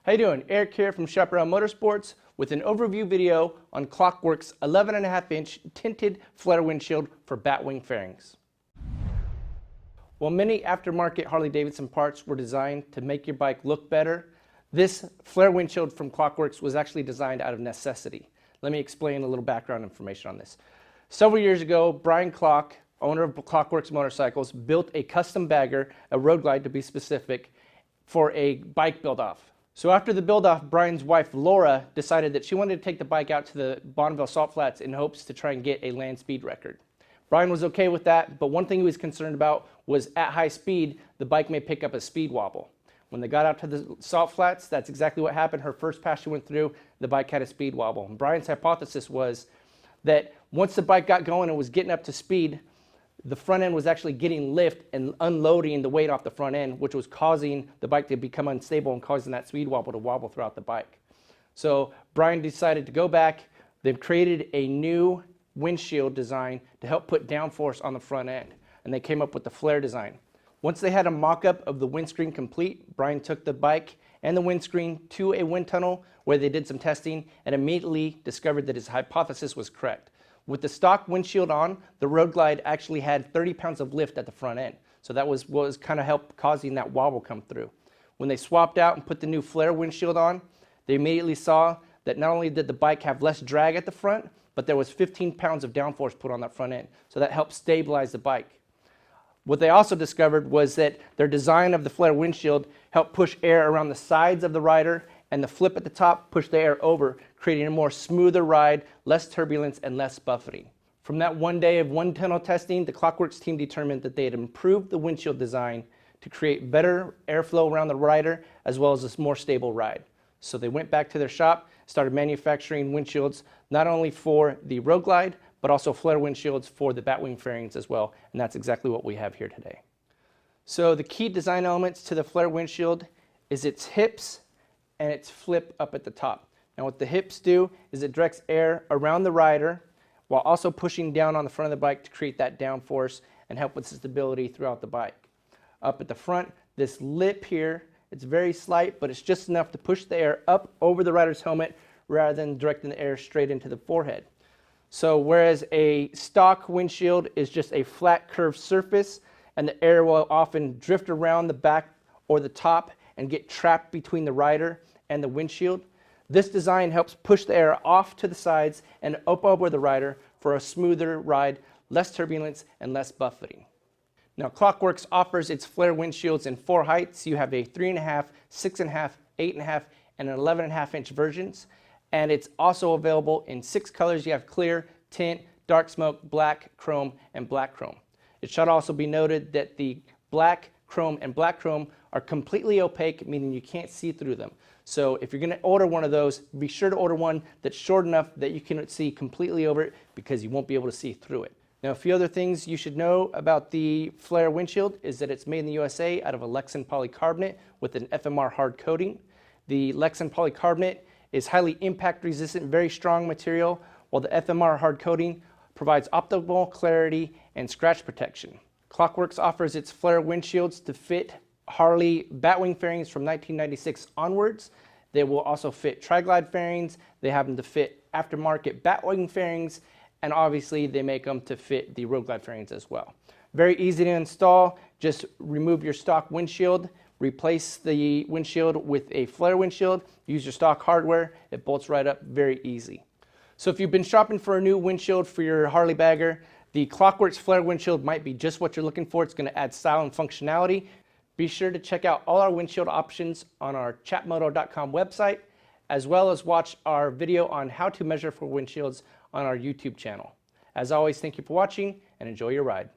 How you doing? Eric here from Chaparral Motorsports with an overview video on Klock Werks 11.5-inch tinted flare windshield for batwing fairings. While many aftermarket Harley-Davidson parts were designed to make your bike look better, this flare windshield from Klock Werks was actually designed out of necessity. Let me explain a little background information on this. Several years ago, Brian Klock, owner of Klock Werks Motorcycles, built a custom bagger, a road glide to be specific, for a bike build-off. So after the build-off, Brian's wife Laura decided that she wanted to take the bike out to the Bonneville Salt Flats in hopes to try and get a land speed record. Brian was okay with that, but one thing he was concerned about was at high speed, the bike may pick up a speed wobble. When they got out to the Salt Flats, that's exactly what happened. Her first pass she went through, the bike had a speed wobble. And Brian's hypothesis was that once the bike got going and was getting up to speed, the front end was actually getting lift and unloading the weight off the front end, which was causing the bike to become unstable and causing that speed wobble to wobble throughout the bike. So Brian decided to go back. They've created a new windshield design to help put downforce on the front end, and they came up with the flare design. Once they had a mock-up of the windscreen complete, Brian took the bike and the windscreen to a wind tunnel where they did some testing and immediately discovered that his hypothesis was correct. With the stock windshield on, the Road Glide actually had 30 pounds of lift at the front end. So that was what was kind of helped causing that wobble come through. When they swapped out and put the new flare windshield on, they immediately saw that not only did the bike have less drag at the front, but there was 15 pounds of downforce put on that front end. So that helped stabilize the bike. What they also discovered was that their design of the flare windshield helped push air around the sides of the rider, and the flip at the top pushed the air over, creating a more smoother ride, less turbulence, and less buffeting. From that one day of wind tunnel testing, the Klock Werks team determined that they had improved the windshield design to create better airflow around the rider, as well as a more stable ride. So they went back to their shop, started manufacturing windshields, not only for the Road Glide, but also flare windshields for the batwing fairings as well, and that's exactly what we have here today. So the key design elements to the flare windshield is its hips and its flip up at the top. Now what the hips do is it directs air around the rider while also pushing down on the front of the bike to create that downforce and help with stability throughout the bike. Up at the front, this lip here, it's very slight, but it's just enough to push the air up over the rider's helmet rather than directing the air straight into the forehead. So whereas a stock windshield is just a flat curved surface and the air will often drift around the back or the top and get trapped between the rider and the windshield, this design helps push the air off to the sides and up over the rider for a smoother ride, less turbulence, and less buffeting. Now Klock Werks offers its flare windshields in 4 heights. You have a 3.5, 6.5, 8.5, and an 11.5-inch versions. And it's also available in 6 colors. You have clear, tint, dark smoke, black, chrome, and black chrome. It should also be noted that the black, chrome, and black chrome are completely opaque, meaning you can't see through them. So if you're going to order one of those, be sure to order one that's short enough that you can see completely over it, because you won't be able to see through it. Now, a few other things you should know about the flare windshield is that it's made in the USA out of a Lexan polycarbonate with an FMR hard coating. The Lexan polycarbonate is highly impact resistant, very strong material, while the FMR hard coating provides optimal clarity and scratch protection. Klock Werks offers its flare windshields to fit Harley batwing fairings from 1996 onwards. They will also fit tri-glide fairings. They have them to fit aftermarket batwing fairings, and obviously they make them to fit the Road Glide fairings as well. Very easy to install. Just remove your stock windshield, replace the windshield with a flare windshield, use your stock hardware. It bolts right up, very easy. So if you've been shopping for a new windshield for your Harley bagger, the Klock Werks flare windshield might be just what you're looking for. It's going to add style and functionality. Be sure to check out all our windshield options on our chatmoto.com website, as well as watch our video on how to measure for windshields on our YouTube channel. As always, thank you for watching and enjoy your ride.